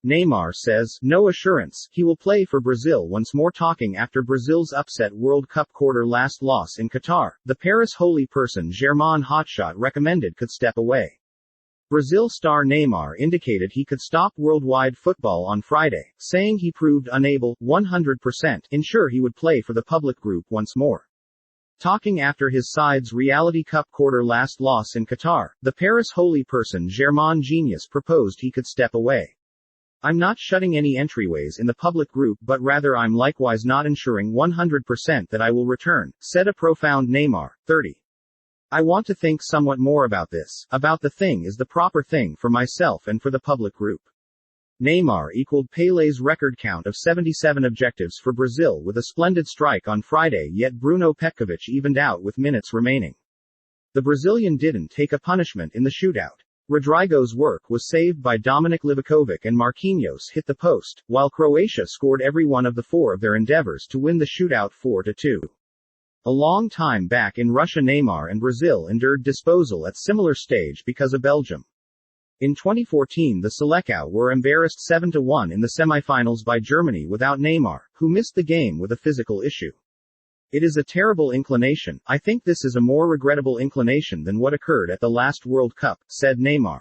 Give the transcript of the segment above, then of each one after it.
Neymar says, no assurance, he will play for Brazil once more. Talking after Brazil's upset World Cup quarter-last loss in Qatar, the Paris holy person Germain Hotshot recommended could step away. Brazil star Neymar indicated he could stop worldwide football on Friday, saying he proved unable, 100%, ensure he would play for the public group once more. Talking after his side's Reality Cup quarter-last loss in Qatar, the Paris holy person Germain Genius proposed he could step away. I'm not shutting any entryways in the public group, but rather I'm likewise not ensuring 100% that I will return, said a profound Neymar, 30. I want to think somewhat more about this, about the thing is the proper thing for myself and for the public group. Neymar equaled Pelé's record count of 77 objectives for Brazil with a splendid strike on Friday, yet Bruno Petkovic evened out with minutes remaining. The Brazilian didn't take a punishment in the shootout. Rodrigo's work was saved by Dominik Livakovic and Marquinhos hit the post, while Croatia scored every one of the four of their endeavors to win the shootout 4-2. A long time back in Russia, Neymar and Brazil endured disposal at similar stage because of Belgium. In 2014, the Selecao were embarrassed 7-1 in the semifinals by Germany without Neymar, who missed the game with a physical issue. It is a terrible inclination. I think this is a more regrettable inclination than what occurred at the last World Cup, said Neymar.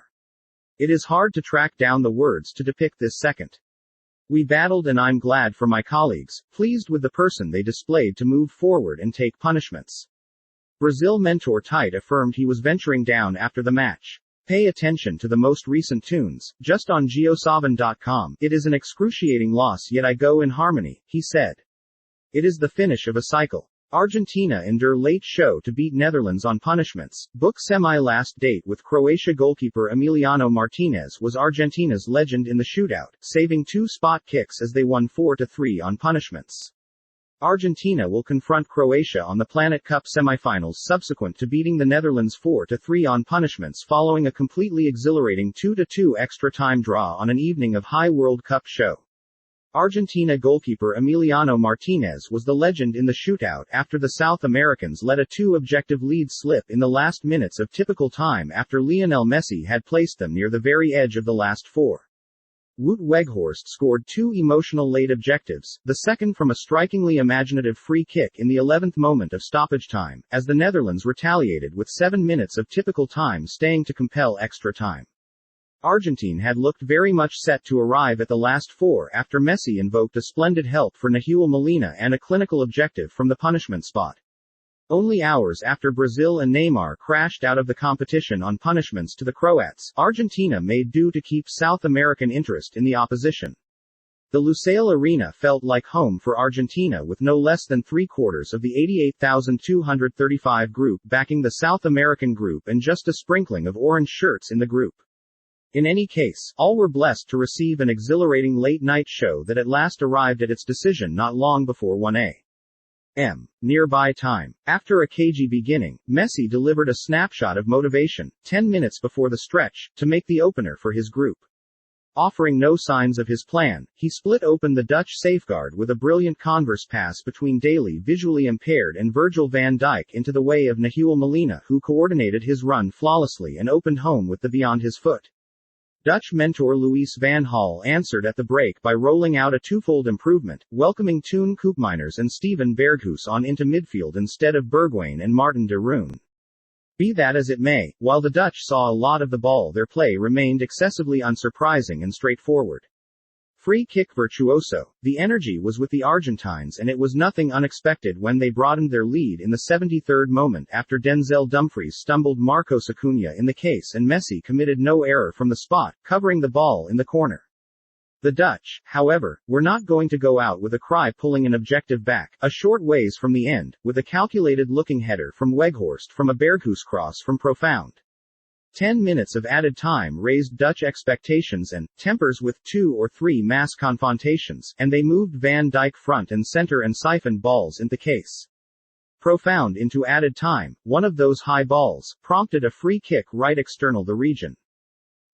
It is hard to track down the words to depict this second. We battled and I'm glad for my colleagues, pleased with the person they displayed to move forward and take punishments. Brazil mentor Tite affirmed he was venturing down after the match. Pay attention to the most recent tunes, just on geosavan.com. It is an excruciating loss, yet I go in harmony, he said. It is the finish of a cycle. Argentina endure late show to beat Netherlands on punishments. Book semi-last date with Croatia goalkeeper Emiliano Martinez was Argentina's legend in the shootout, saving 2 spot kicks as they won 4-3 on punishments. Argentina will confront Croatia on the Planet Cup semifinals subsequent to beating the Netherlands 4-3 on punishments following a completely exhilarating 2-2 extra time draw on an evening of high World Cup show. Argentina goalkeeper Emiliano Martinez was the legend in the shootout after the South Americans let a 2-objective lead slip in the last minutes of typical time after Lionel Messi had placed them near the very edge of the last 4. Wout Weghorst scored 2 emotional late objectives, the second from a strikingly imaginative free kick in the 11th moment of stoppage time, as the Netherlands retaliated with 7 minutes of typical time staying to compel extra time. Argentina had looked very much set to arrive at the last 4 after Messi invoked a splendid help for Nahuel Molina and a clinical objective from the punishment spot. Only hours after Brazil and Neymar crashed out of the competition on punishments to the Croats, Argentina made do to keep South American interest in the opposition. The Lusail Arena felt like home for Argentina with no less than 3/4 of the 88,235 group backing the South American group and just a sprinkling of orange shirts in the group. In any case, all were blessed to receive an exhilarating late-night show that at last arrived at its decision not long before 1 a.m. nearby time. After a cagey beginning, Messi delivered a snapshot of motivation, 10 minutes before the stretch, to make the opener for his group. Offering no signs of his plan, he split open the Dutch safeguard with a brilliant converse pass between daily visually impaired and Virgil van Dijk into the way of Nahuel Molina, who coordinated his run flawlessly and opened home with the beyond his foot. Dutch mentor Louis van Gaal answered at the break by rolling out a twofold improvement, welcoming Toon Koopmeiners and Steven Berghuis on into midfield instead of Bergwijn and Martin de Roon. Be that as it may, while the Dutch saw a lot of the ball, their play remained excessively unsurprising and straightforward. Free kick virtuoso. The energy was with the Argentines and it was nothing unexpected when they broadened their lead in the 73rd moment after Denzel Dumfries stumbled Marcos Acuna in the case and Messi committed no error from the spot, covering the ball in the corner. The Dutch, however, were not going to go out with a cry, pulling an objective back, a short ways from the end, with a calculated-looking header from Weghorst from a Berghuis cross from profound. 10 minutes of added time raised Dutch expectations and tempers with 2 or 3 mass confrontations, and they moved Van Dijk front and center and siphoned balls in the case. Profound into added time, one of those high balls prompted a free kick right external the region.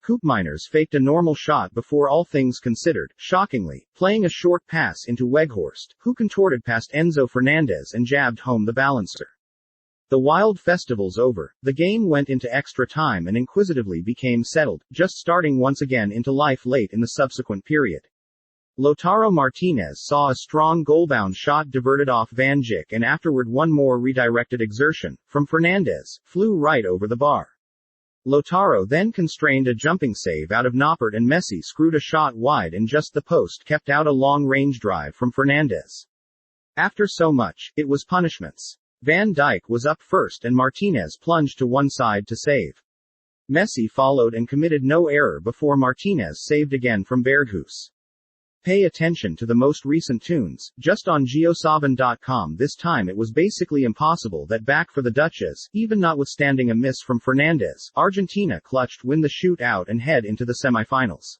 Koopmeiners faked a normal shot before all things considered, shockingly, playing a short pass into Weghorst, who contorted past Enzo Fernandez and jabbed home the balancer. The wild festival's over. The game went into extra time and inquisitively became settled, just starting once again into life late in the subsequent period. Lautaro Martinez saw a strong goalbound shot diverted off Van Dijk and afterward one more redirected exertion, from Fernandes, flew right over the bar. Lautaro then constrained a jumping save out of Noppert and Messi screwed a shot wide and just the post kept out a long-range drive from Fernandes. After so much, it was punishments. Van Dijk was up first and Martinez plunged to one side to save. Messi followed and committed no error before Martinez saved again from Berghuis. Pay attention to the most recent tunes, just on geosavin.com. This time it was basically impossible that back for the Dutches, even notwithstanding a miss from Fernandes, Argentina clutched win the shootout and head into the semifinals.